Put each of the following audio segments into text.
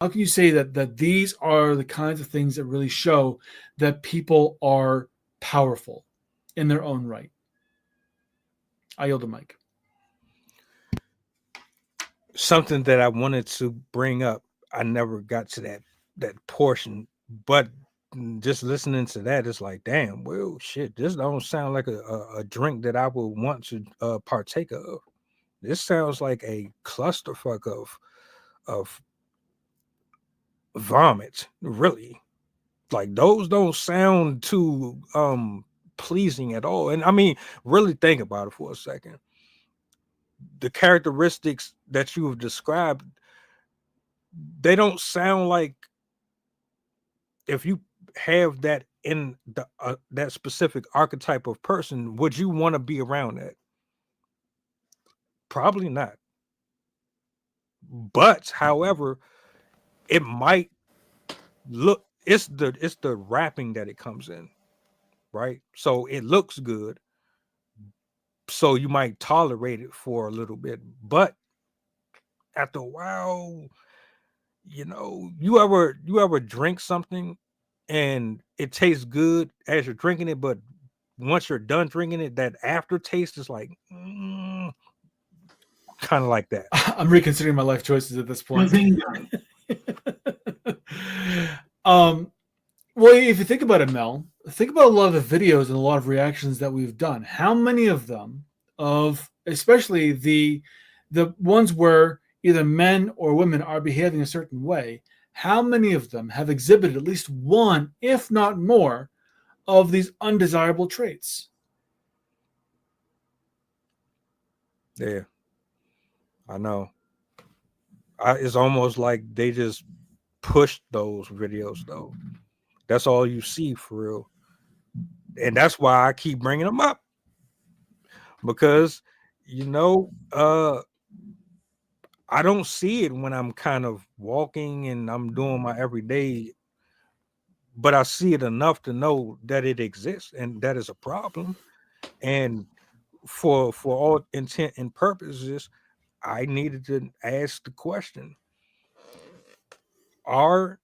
How can you say that these are the kinds of things that really show that people are powerful in their own right? I yield the mic. Something that I wanted to bring up, I never got to that portion, but just listening to that, it's like, damn, well, shit, this don't sound like a drink that I would want to partake of. This sounds like a clusterfuck of vomit, really. Like those don't sound too pleasing at all. And I mean, really think about it for a second. The characteristics that you have described, they don't sound like, if you have that in the that specific archetype of person, would you want to be around that? Probably not. But however, it might look, it's the wrapping that it comes in, right? So it looks good, so you might tolerate it for a little bit, but after a while, you ever drink something and it tastes good as you're drinking it, but once you're done drinking it, that aftertaste is like, kind of like that. I'm reconsidering my life choices at this point. Bazinga. um, well, if you think about it, Mel, think about a lot of the videos and a lot of reactions that we've done. How many of them, of especially the ones where either men or women are behaving a certain way, how many of them have exhibited at least one, if not more, of these undesirable traits? Yeah, I know. It's almost like they just pushed those videos though. That's all you see for real, and that's why I keep bringing them up, because you know, uh, I don't see it when I'm kind of walking and I'm doing my everyday, but I see it enough to know that it exists and that is a problem. And for all intent and purposes, I needed to ask the question: are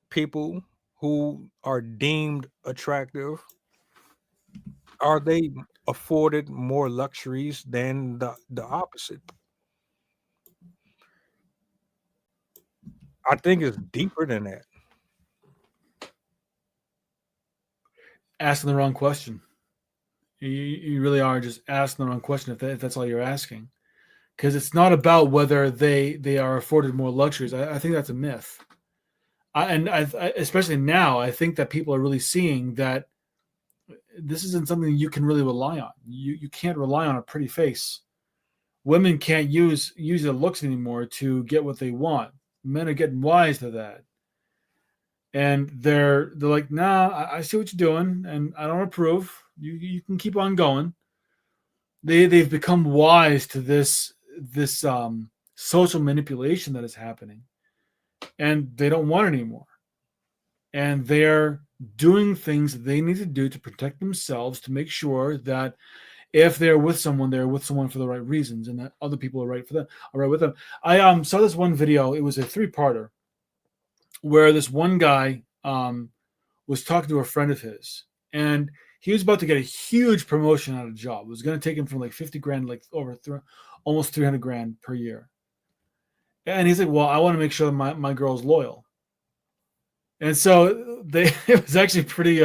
people who are deemed attractive, are they afforded more luxuries than the opposite? I think it's deeper than that. Asking the wrong question. You really are just asking the wrong question if that's all you're asking, because it's not about whether they are afforded more luxuries. I think that's a myth. Especially now, I think that people are really seeing that this isn't something you can really rely on. You can't rely on a pretty face. Women can't use their looks anymore to get what they want. Men are getting wise to that, and they're like, nah, I see what you're doing, and I don't approve. You can keep on going. They've become wise to this social manipulation that is happening, and they don't want it anymore. And they're doing things they need to do to protect themselves, to make sure that if they're with someone for the right reasons, and that other people are right with them. I saw this one video. It was a three-parter where this one guy was talking to a friend of his, and he was about to get a huge promotion out of a job. It was going to take him from like 50 grand, like almost 300 grand per year. And he's like, well, I want to make sure that my girl's loyal. And so it was actually pretty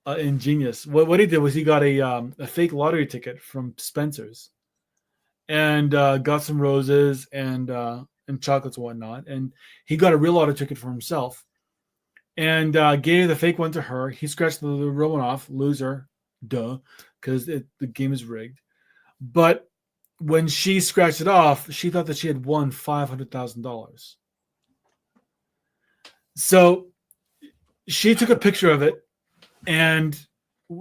ingenious. What he did was he got a fake lottery ticket from Spencer's, and got some roses and chocolates and whatnot. And he got a real lottery ticket for himself, and gave the fake one to her. He scratched the real one off. Loser, duh, because the game is rigged. But when she scratched it off, she thought that she had won $500,000. So she took a picture of it, and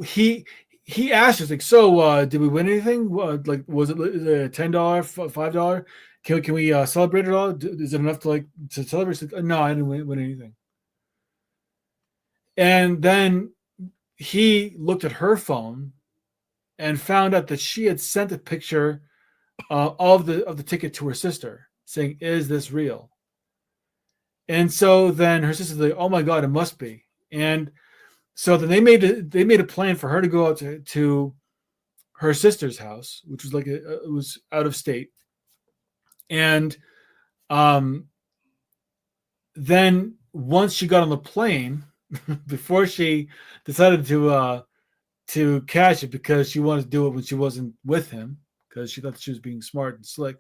he he asked us like, so did we win anything? Like, was it $10, $5? Can we celebrate it all? Is it enough to celebrate? Like, no, I didn't win anything. And then he looked at her phone and found out that she had sent a picture of the ticket to her sister, saying, "Is this real?" And so then her sister's like, "Oh my God, it must be." And so then they made a plan for her to go out to her sister's house, which was it was out of state. And um, then once she got on the plane, before she decided to cash it because she wanted to do it when she wasn't with him because she thought she was being smart and slick.